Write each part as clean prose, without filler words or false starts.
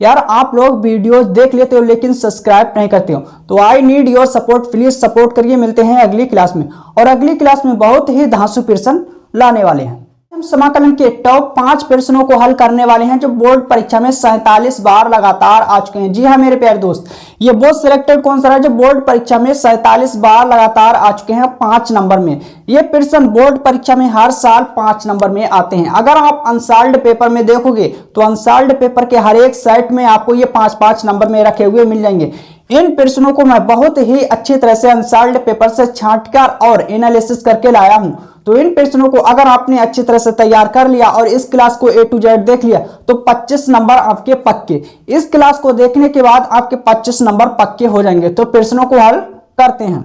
यार आप लोग वीडियोस देख लेते हो लेकिन सब्सक्राइब नहीं करते हो, तो I need your support, please support करिए। मिलते हैं अगली क्लास में, और अगली क्लास में बहुत ही धांसू प्रश्न लाने वाले हैं। हम समाकलन के टॉप 5 प्रश्नों को हल करने वाले हैं जो बोर्ड परीक्षा में 47 बार लगातार आ चुके हैं। जी हाँ मेरे प्यारे दोस्त, ये वो सिलेक्टेड कौन सा है जो बोर्ड परीक्षा में 47 बार लगातार आ चुके हैं 5 नंबर में। ये प्रश्न बोर्ड परीक्षा में हर साल 5 नंबर में आते हैं। अगर आप अनसॉल्व्ड पेपर में देखोगे तो अनसॉल्व्ड पेपर के हर एक सेट में आपको ये 5-5 नंबर में रखे हुए मिल जाएंगे। इन प्रश्नों को मैं बहुत ही अच्छी तरह से अनसॉल्व्ड पेपर से छांटकर और एनालिसिस करके लाया हूं। तो इन प्रश्नों को अगर आपने अच्छी तरह से तैयार कर लिया और इस क्लास को A to Z देख लिया तो 25 नंबर आपके पक्के। इस क्लास को देखने के बाद आपके 25 नंबर पक्के हो जाएंगे। तो प्रश्नों को हल करते हैं।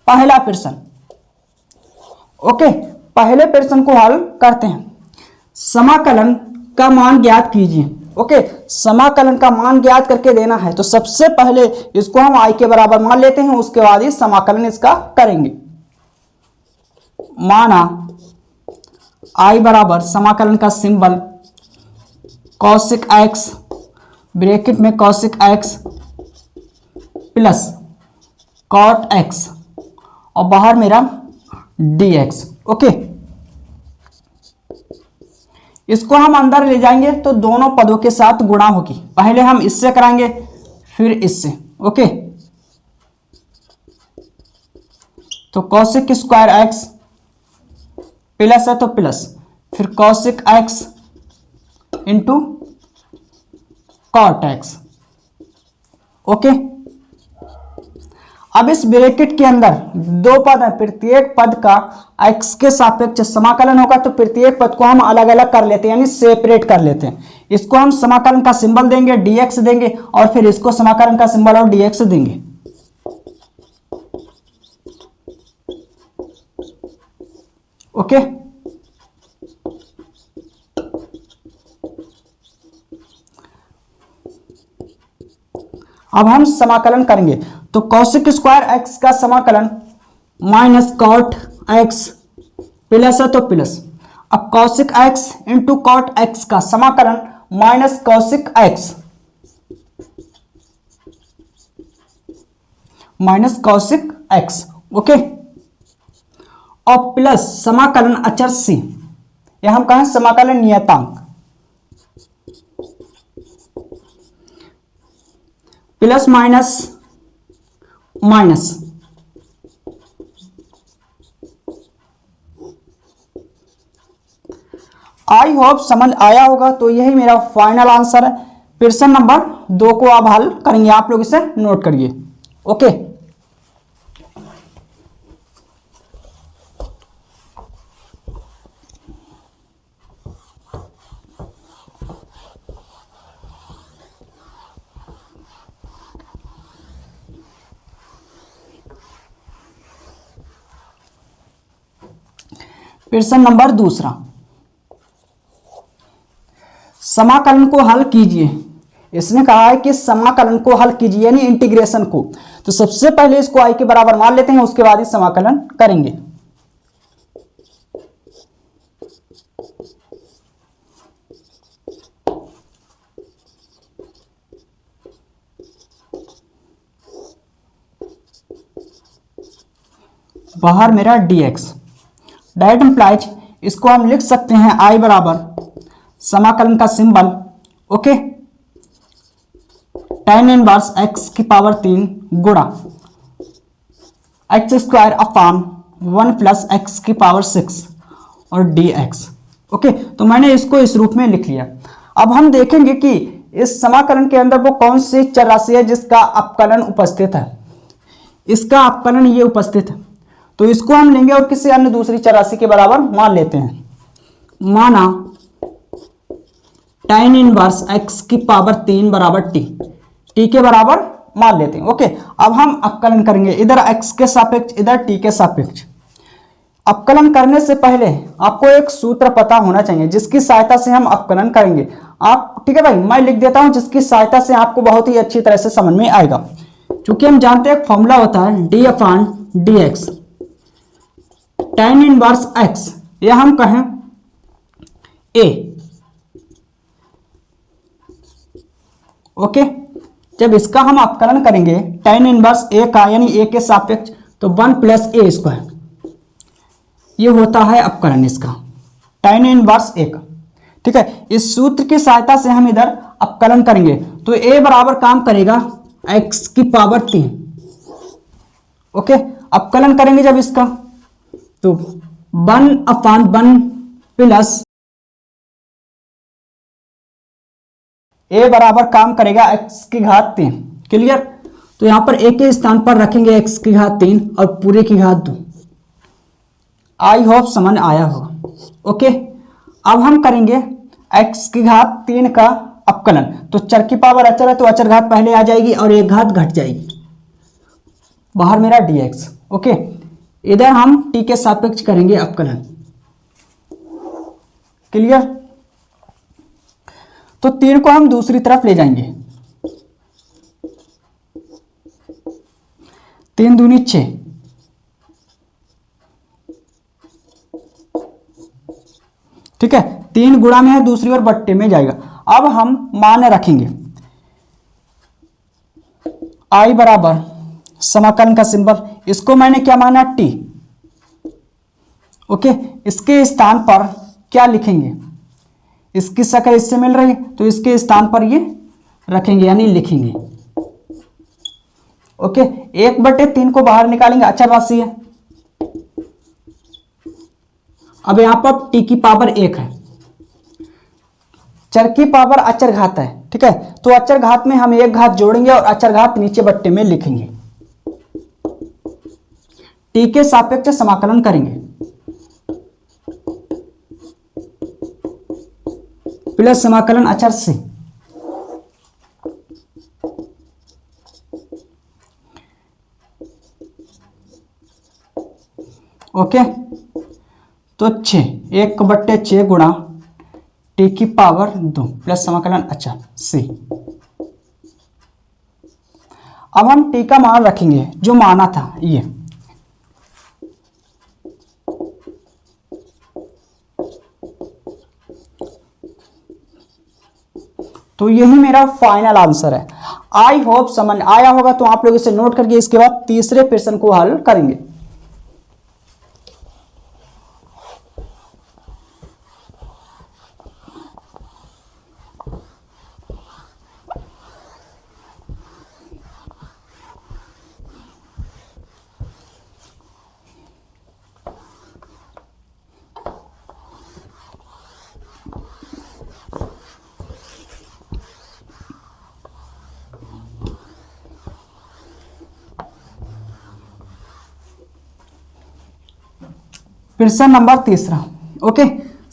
पहला प्रश्न, ओके, पहले प्रश्न को हल करते हैं। समाकलन का मान ज्ञात कीजिए। ओके, समाकलन का मान ज्ञात करके देना है। तो सबसे पहले इसको हम I के बराबर मान लेते हैं, उसके बाद ही समाकलन इसका करेंगे। माना I बराबर समाकलन का सिंबल कॉसिक एक्स, ब्रैकेट में cosec x plus cot x और बाहर मेरा dx। ओके, इसको हम अंदर ले जाएंगे तो दोनों पदों के साथ गुणा होगी। पहले हम इससे कराएंगे फिर इससे। ओके, तो कॉसिक स्क्वायर एक्स प्लस है तो प्लस, फिर cosec x into cot x. Okay, अब इस ब्रैकेट के अंदर दो पद है, प्रत्येक पद का x के सापेक्ष समाकलन होगा। तो प्रत्येक पद को हम अलग अलग कर लेते हैं, यानी सेपरेट कर लेते हैं। इसको हम समाकलन का सिंबल देंगे, dx देंगे, और फिर इसको समाकलन का सिंबल और dx देंगे। ओके, अब हम समाकलन करेंगे। तो कॉसिक स्क्वायर एक्स का समाकलन माइनस कॉट एक्स प्लस है तो प्लस। अब cosec x into cot x का समाकलन minus cosec x minus cosec x. Okay, और प्लस समाकलन अचर सी, यह हम कहें समाकलन नियतांक, plus minus minus. I hope समझ आया होगा। तो यही मेरा फाइनल आंसर है। प्रश्न नंबर 2 को आप हल करेंगे, आप लोग इसे नोट करिए। ओके, प्रश्न नंबर 2, समाकलन को हल कीजिए। इसने कहा है कि समाकलन को हल कीजिए, यानी इंटीग्रेशन को। तो सबसे पहले इसको I के बराबर मान लेते हैं, उसके बाद ही समाकलन करेंगे। बाहर मेरा dx, डायरेक्ट इंप्लाइज इसको हम लिख सकते हैं I बराबर समाकलन का symbol, okay, tan inverse x की पावर 3 गुणा x square upon 1 plus x की पावर 6 और dx। ओके, तो मैंने इसको इस रूप में लिख लिया। अब हम देखेंगे कि इस समाकलन के अंदर वो कौन सी चर राशि है जिसका अपकलन उपस्थित है। इसका अपकलन ये उपस्थित है, तो इसको हम लेंगे और किसी अन्य दूसरी चर राशि के बराबर मान लेते हैं। माना tan इनवर्स x की पावर 3 बराबर t के बराबर मान लेते हैं। ओके, अब हम अपकलन करेंगे, इधर x के सापेक्ष, इधर t के सापेक्ष। अपकलन करने से पहले आपको एक सूत्र पता होना चाहिए जिसकी सहायता से हम अपकलन करेंगे। आप, ठीक है भाई, मैं लिख देता हूं जिसकी सहायता से आपको बहुत ही अच्छी तरह से समझ में आएगा। क्योंकि हम जानते हैं एक फॉर्मूला होता है d upon dx, tan inverse x, यह हम कहें a ओके, जब इसका हम अपकलन करेंगे tan इनवर्स ए का यानी ए के सापेक्ष तो 1 प्लस ए स्क्वायर, ये होता है अपकलन इसका tan इनवर्स ए का। ठीक है, इस सूत्र की सहायता से हम इधर अपकलन करेंगे तो a बराबर काम करेगा x की पावर 3। ओके, अपकलन करेंगे जब इसका तो 1/1 प्लस a बराबर काम करेगा x की घात 3। क्लियर, तो यहां पर a के स्थान पर रखेंगे x की घात 3 और पूरे की घात 2। आई होप समझ आया होगा। ओके, अब हम करेंगे x की घात 3 का अपकलन, तो चर की पावर अचर है तो अचर घात पहले आ जाएगी और एक घात घट जाएगी, बाहर मेरा dx। ओके, इधर हम t के सापेक्ष करेंगे अपकलन। क्लियर, तो 3 को हम दूसरी तरफ ले जाएंगे, 3 दूनी 6, ठीक है, 3 गुणा में है दूसरी ओर बट्टे में जाएगा। अब हम मान रखेंगे i बराबर समाकलन का सिंबल, इसको मैंने क्या माना t। ओके, इसके स्थान पर क्या लिखेंगे, इसकी शक्ल इससे मिल रही है तो इसके स्थान पर ये रखेंगे यानी लिखेंगे। ओके, 1/3 को बाहर निकालेंगे, अचर राशि है। अब यहां पर t की पावर 1 है, चर की पावर अचर घात है। ठीक है, तो अचर घात में हम एक घात जोड़ेंगे और अचर घात नीचे बट्टे में लिखेंगे, t के सापेक्ष समाकलन करेंगे प्लस समाकलन अचर से। ओके, तो 6 1/6 गुणा t की पावर 2 प्लस समाकलन अचर से। अब हम t का मान रखेंगे जो माना था ये, तो यही मेरा फाइनल आंसर है। आई होप समझ आया होगा, तो आप लोग इसे नोट करके इसके बाद तीसरे प्रश्न को हल करेंगे। प्रश्न नंबर 3। ओके,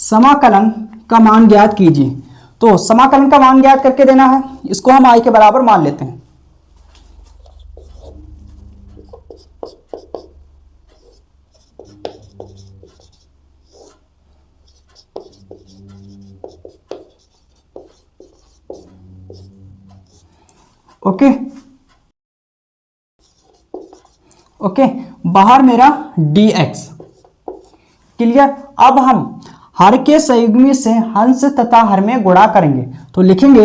समाकलन का मान ज्ञात कीजिए। तो समाकलन का मान ज्ञात करके देना है, इसको हम i के बराबर मान लेते हैं। ओके ओके, बाहर मेरा dx। क्लियर, अब हम हर के संयुग्मी से हंस तथा हर में गुणा करेंगे, तो लिखेंगे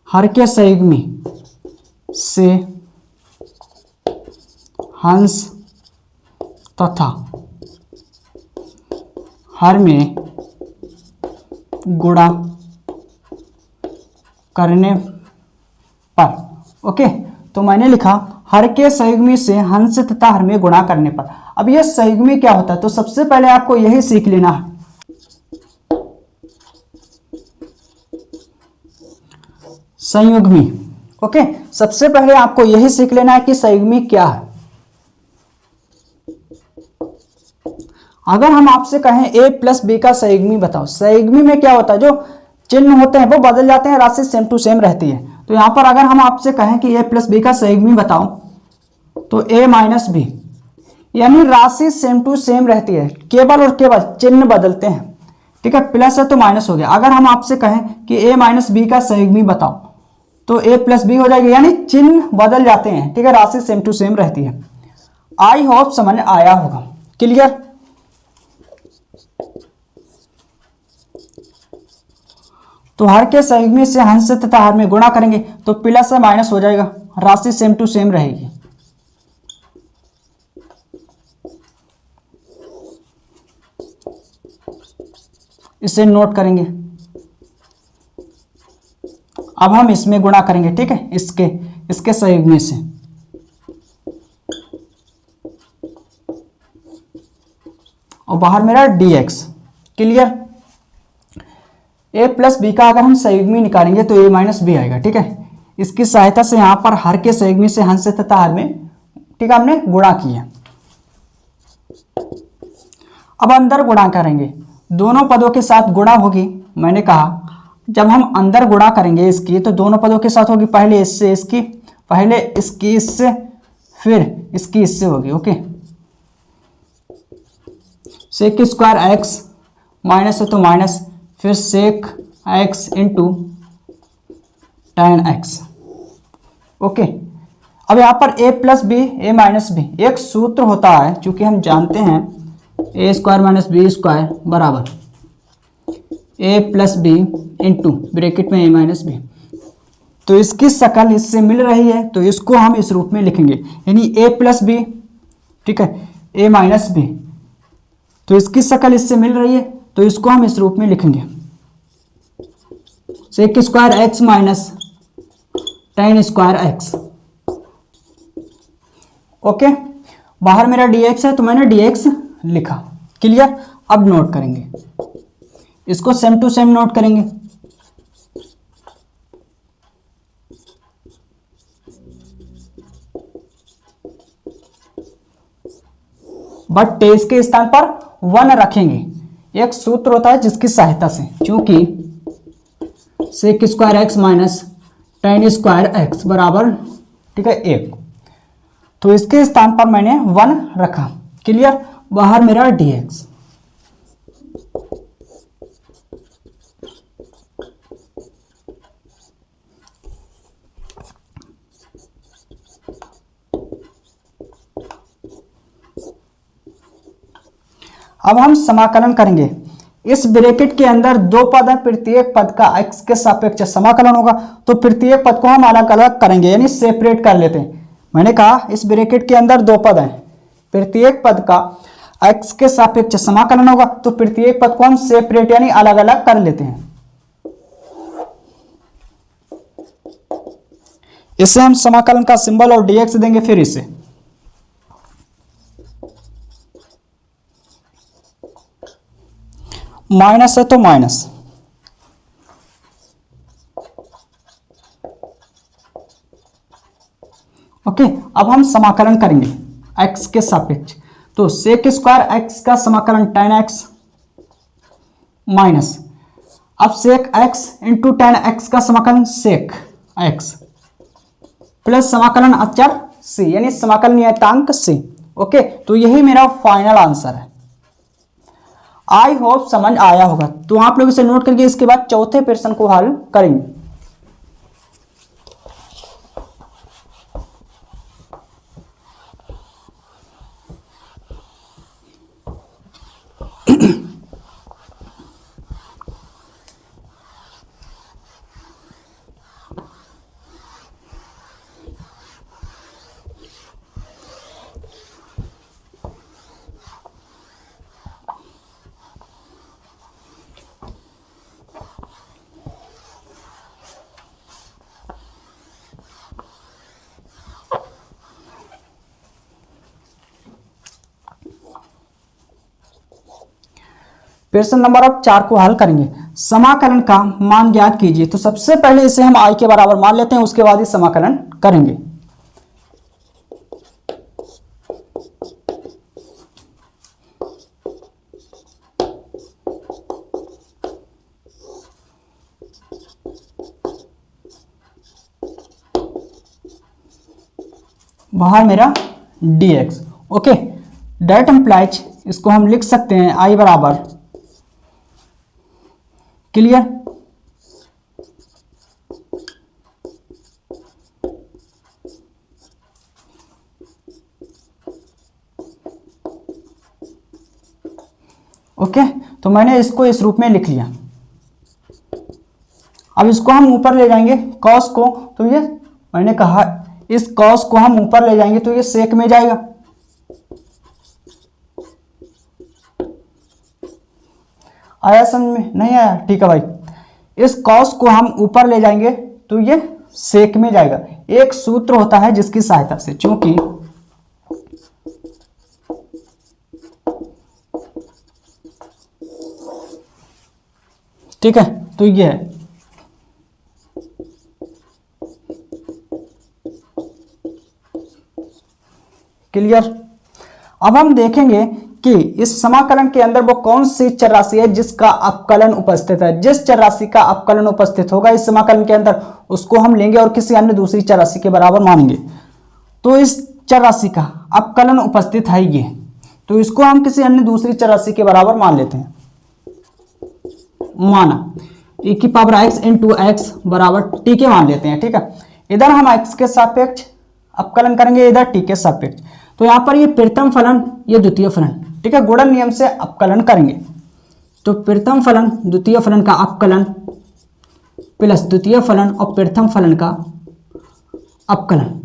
हर के संयुग्मी से हंस तथा हर में गुणा करने पर। ओके, तो मैंने लिखा हर के संयुग्मी से हंस तथा हर में गुणा करने पर। अब ये संयुग्मी क्या होता है, तो सबसे पहले आपको यही सीख लेना है। संयुग्मी, ओके, सबसे पहले आपको यही सीख लेना है कि संयुग्मी क्या है। अगर हम आपसे कहें a प्लस बी का संयुग्मी बताओ, संयुग्मी में क्या होता है, जो चिन्ह होते हैं वो बदल जाते हैं, राशि सेम टू सेम रहती है। तो यहां पर अगर हम आपसे कहें कि a प्लस बी का संयुग्मी बताओ, तो a माइनस बी, यानी राशि सेम टू सेम रहती है, केवल और केवल चिन्ह बदलते हैं। ठीक है, प्लस है तो माइनस हो गया। अगर हम आपसे कहें कि a माइनस बी का संयुग्मी बताओ, तो a प्लस बी हो जाएगा, यानी चिन्ह बदल जाते हैं। ठीक है, राशि सेम टू सेम रहती है। आई होप समझ आया होगा। क्लियर। तो हर के संयुग्मी से हंस तथा हर में गुणा करेंगे तो प्लस से माइनस हो जाएगा, राशि सेम टू सेम रहेगी। इसे नोट करेंगे। अब हम इसमें गुणा करेंगे, ठीक है, इसके संयुग्मी से। और बाहर मेरा dx। Clear. a plus B का अगर हम संयुग्मी निकालेंगे तो a माइनस बी आएगा, ठीक है। इसकी सहायता से यहां पर हर के संयुग्मी से हंस तथा हर में, ठीक है, हमने गुणा किया। अब अंदर गुणा करेंगे, दोनों पदों के साथ गुणा होगी। मैंने कहा जब हम अंदर गुणा करेंगे इसकी तो दोनों पदों के साथ होगी, पहले इससे इसकी, पहले इसकी इससे, फिर इसकी इससे होगी। Okay, sec square x, minus है तो माइनस, फिर sec x into tan x. Okay, अब यहाँ पर a plus B, A minus B, एक सूत्र होता है चूंकि हम जानते हैं A square minus B square बराबर A plus B into bracket में ए माइनस बी। तो इसकी शक्ल इससे मिल रही है तो इसको हम इस रूप में लिखेंगे, यानी ए प्लस बी, ठीक है, ए माइनस बी। तो इसकी शक्ल इससे मिल रही है तो इसको हम इस रूप में लिखेंगे, sec square x minus tan square x. Okay, बाहर मेरा dx है तो मैंने dx लिखा। क्लियर। अब नोट करेंगे, इसको सेम टू सेम नोट करेंगे। बट तेज के स्थान पर 1 रखेंगे। एक सूत्र होता है जिसकी सहायता से, क्योंकि sec square x minus tan square x बराबर, ठीक है, 1, तो इसके स्थान पर मैंने 1 रखा। क्लियर। बाहर मेरा dx। अब हम समाकलन करेंगे। इस ब्रैकेट के अंदर दो पद है, प्रत्येक पद का x के सापेक्ष समाकलन होगा। तो प्रत्येक पद को हम अलग अलग करेंगे, यानी सेपरेट कर लेते हैं। मैंने कहा इस ब्रैकेट के अंदर दो पद हैं, प्रत्येक पद का x के सापेक्ष समाकलन होगा। तो प्रत्येक पद को हम सेपरेट यानी अलग अलग कर लेते हैं। इसे हम समाकलन का सिंबल और dx देंगे, फिर इसे माइनस है तो माइनस, ओके। अब हम समाकलन करेंगे x के सापेक्ष। तो सेक स्क्वायर x का समाकलन tan x माइनस, अब सेक x इंटू tan x का समाकलन सेक x प्लस समाकलन अचर c, यानी समाकलन नियतांक c। ओके, तो यही मेरा फाइनल आंसर है। आई होप समझ आया होगा। तो आप लोग इसे नोट करके इसके बाद चौथे प्रश्न को हल करेंगे। प्रश्न नंबर अब 4 को हल करेंगे। समाकलन का मान ज्ञात कीजिए। तो सबसे पहले इसे हम i के बराबर मान लेते हैं, उसके बाद ही समाकलन करेंगे। बाहर मेरा dx। ओके, डेट एम्प्लाइज इसको हम लिख सकते हैं i बराबर, क्लियर, ओके। तो मैंने इसको इस रूप में लिख लिया। अब इसको हम ऊपर ले जाएंगे कॉस को, तो ये मैंने कहा इस कॉस को हम ऊपर ले जाएंगे तो ये सेक में जाएगा। आया समझ में? नहीं आया? ठीक है भाई, इस कॉस को हम ऊपर ले जाएंगे तो ये सेक में जाएगा। एक सूत्र होता है जिसकी सहायता से, चूंकि ठीक है, तो ये है क्लियर। अब हम देखेंगे कि इस समाकलन के अंदर वो कौन सी चर राशि है जिसका अपकलन उपस्थित है। जिस चर राशि का अपकलन उपस्थित होगा इस समाकलन के अंदर उसको हम लेंगे और किसी अन्य दूसरी चर राशि के बराबर मानेंगे। तो इस चर राशि का अपकलन उपस्थित है ये, तो इसको हम किसी अन्य दूसरी चर राशि के बराबर मान लेते हैं। माना e की पावर x इंटू एक्स बराबर t के मान लेते हैं। ठीक है, इधर हम x के सापेक्ष अपकलन करेंगे, इधर t के सापेक्ष। तो यहाँ पर ये प्रथम फलन, ये द्वितीय फलन, ठीक है, गुणन नियम से अपकलन करेंगे। तो प्रथम फलन द्वितीय फलन का अपकलन प्लस द्वितीय फलन और प्रथम फलन का अपकलन,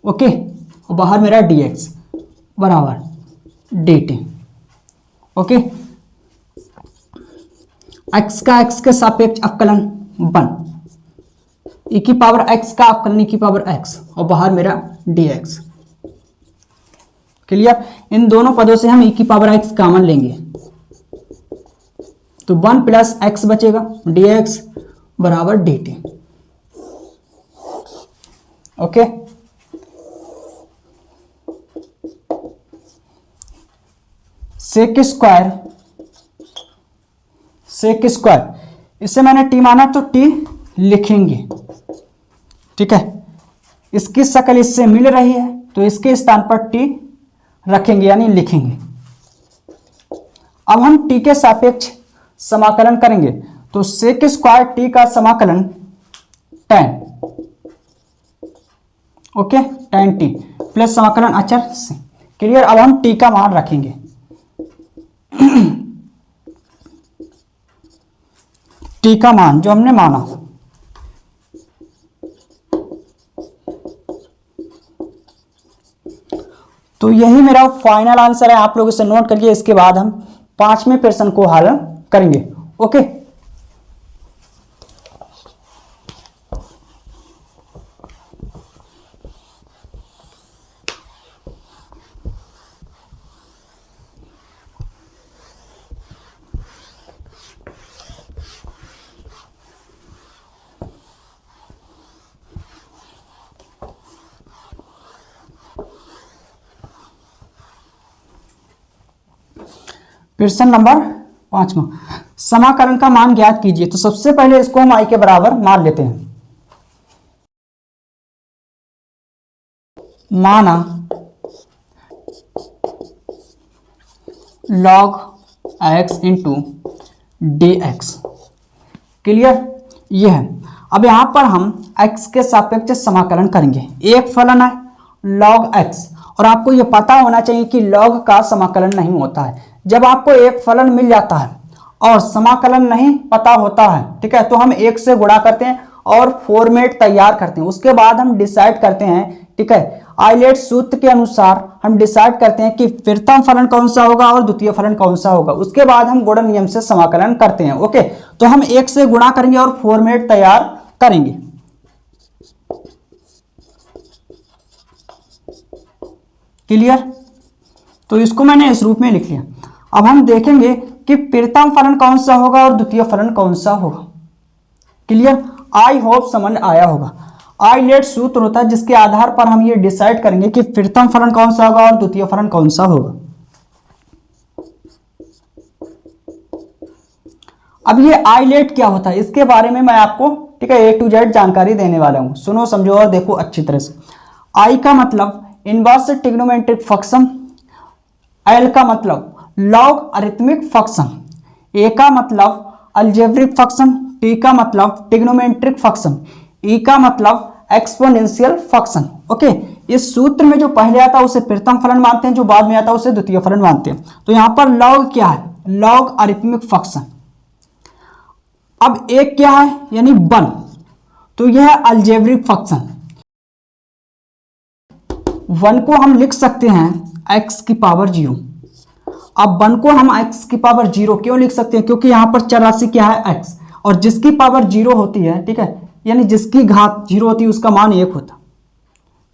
ओके, और बाहर मेरा dx बराबर dt, ओके। x का x के सापेक्ष अपकलन 1, e की पावर x का अपकलन e की पावर x और बाहर मेरा dx। क्लियर? इन दोनों पदों से हम e की पावर x कॉमन लेंगे तो 1 प्लस x बचेगा, dx बराबर dt, ओके। सेक स्क्वायर, इसे मैंने t माना तो t लिखेंगे, ठीक है। इसकी शक्ल इससे मिल रही है तो इसके स्थान पर t रखेंगे यानी लिखेंगे। अब हम t के सापेक्ष समाकलन करेंगे तो सेक स्क्वायर t का समाकलन tan, okay, tan t plus समाकलन अचर से। क्लियर? अब हम t का मान रखेंगे t का मान जो हमने माना, तो यही मेरा फाइनल आंसर है। आप लोग इसे नोट करिए, इसके बाद हम 5वें प्रश्न को हल करेंगे, ओके। प्रश्न नंबर 5वां, समाकलन का मान ज्ञात कीजिए। तो सबसे पहले इसको हम i के बराबर मान लेते हैं। माना log x into dx। Clear? ये है। अब यहां पर हम x के सापेक्ष समाकलन करेंगे। एक फलन है log x, और आपको यह पता होना चाहिए कि log का समाकलन नहीं होता है। जब आपको एक फलन मिल जाता है और समाकलन नहीं पता होता है, ठीक है, तो हम एक से गुणा करते हैं और फॉर्मेट तैयार करते हैं। उसके बाद हम डिसाइड करते हैं, ठीक है, आइलेट सूत्र के अनुसार हम डिसाइड करते हैं कि प्रथम फलन कौन सा होगा और द्वितीय फलन कौन सा होगा। उसके बाद हम गुणन नियम से समाकलन करते हैं, ओके। तो हम एक से गुणा करेंगे और फॉर्मेट तैयार करेंगे। क्लियर? तो इसको मैंने इस रूप में लिख लिया। अब हम देखेंगे कि प्रथम फलन कौन सा होगा और द्वितीय फलन कौन सा होगा। क्लियर? आई होप समझ आया होगा। आइलेट सूत्र होता है जिसके आधार पर हम ये डिसाइड करेंगे कि प्रथम फलन कौन सा होगा और द्वितीय फलन कौन सा होगा। अब ये आइलेट क्या होता है इसके बारे में मैं आपको, ठीक है, A to Z जानकारी देने वाला हूं। सुनो, समझो और देखो अच्छी तरह से। आई का मतलब इनवर्स ट्रिग्नोमेट्रिक फंक्शन, एल का मतलब लॉग अरिथमेटिक फंक्शन, ए का मतलब अलजेब्रिक फंक्शन, टी का मतलब ट्रिग्नोमेट्रिक फंक्शन, ई का मतलब एक्सपोनेंशियल फंक्शन, ओके। इस सूत्र में जो पहले आता है उसे प्रथम फलन मानते हैं, जो बाद में आता है उसे द्वितीय फलन मानते हैं। तो यहां पर लॉग क्या है? Log arithmetic function. अब एक क्या है, यानी 1, तो यह है अलजेब्रिक फंक्शन। 1 को हम लिख सकते हैं x की पावर 0। अब 1 को हम x की पावर 0 क्यों लिख सकते हैं, क्योंकि यहां पर चर राशि क्या है x, और जिसकी पावर 0 होती है, ठीक है, यानी जिसकी घात 0 होती है उसका मान 1 होता,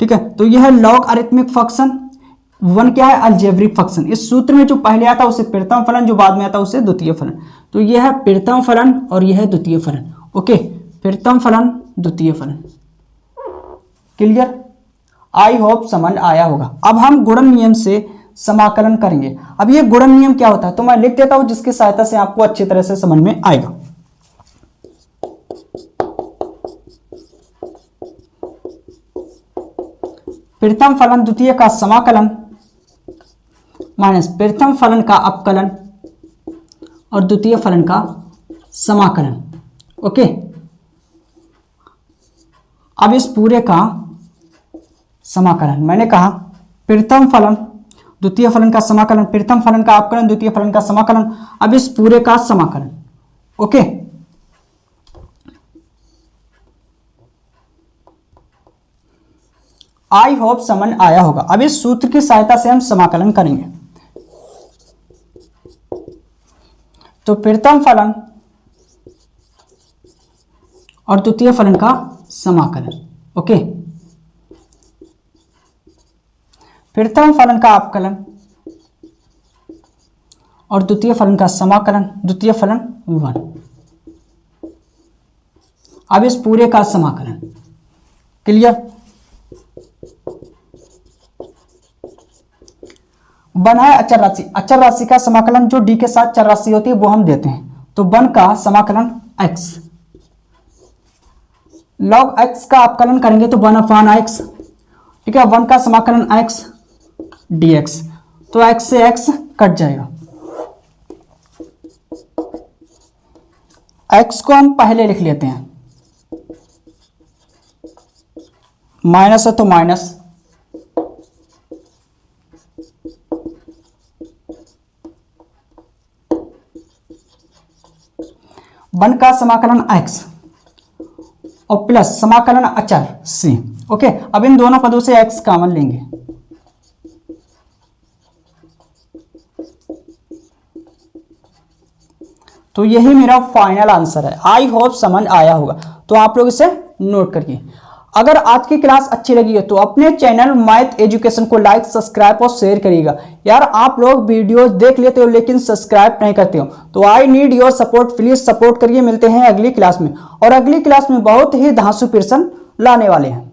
ठीक है। तो यह है लॉगरिथमिक फंक्शन। 1 क्या है, अलजेब्रिक फंक्शन। इस सूत्र में जो पहले आता है उसे प्रथम फलन, जो बाद में आता है उसे द्वितीय फलन। तो यह है प्रथम फलन और यह है द्वितीय फलन। ओके, प्रथम फलन द्वितीय फलन। क्लियर? आई होप समझ आया होगा। अब हम गुणन नियम से समाकलन करेंगे। अब ये गुणन नियम क्या होता है तो मैं लिख देता हूं, जिसकी सहायता से आपको अच्छी तरह से समझ में आएगा। प्रथम फलन द्वितीय का समाकलन माइनस प्रथम फलन का अपकलन और द्वितीय फलन का समाकलन। ओके, अब इस पूरे का समाकलन, मैंने कहा प्रथम फलन द्वितीय फलन का समाकलन, प्रथम फलन का अपकलन, द्वितीय फलन का समाकलन। अब इस पूरे का समाकलन। ओके, आई होप समझ आया होगा। अब इस सूत्र की सहायता से हम समाकलन करेंगे। तो प्रथम फलन और द्वितीय फलन का समाकलन। ओके, प्रथम फलन का अपकलन और द्वितीय फलन का समाकलन, द्वितीय फलन 1। अब इस पूरे का समाकलन। क्लियर? बन है अचर राशि, अचर राशि का समाकलन जो डी के साथ चर राशि होती है वो हम देते हैं। तो 1 का समाकलन x, log x का अपकलन करेंगे तो 1/x, ठीक है। 1 का समाकलन x dx, तो x से x कट जाएगा। x को हम पहले लिख लेते हैं, माइनस है तो माइनस, वन का समाकलन x और प्लस समाकलन अचर c। ओके, अब इन दोनों पदों से x कॉमन लेंगे। तो यही मेरा फाइनल आंसर है। आई होप समझ आया होगा। तो आप लोग इसे नोट करिए। अगर आज की क्लास अच्छी लगी है तो अपने चैनल मैथ एजुकेशन को लाइक, सब्सक्राइब और शेयर करिएगा। यार आप लोग वीडियोस देख लेते हो लेकिन सब्सक्राइब नहीं करते हो, तो I need your support, please support करिए। मिलते हैं अगली क्लास में, और अगली क्लास में बहुत ही धांसू प्रश्न लाने वाले हैं।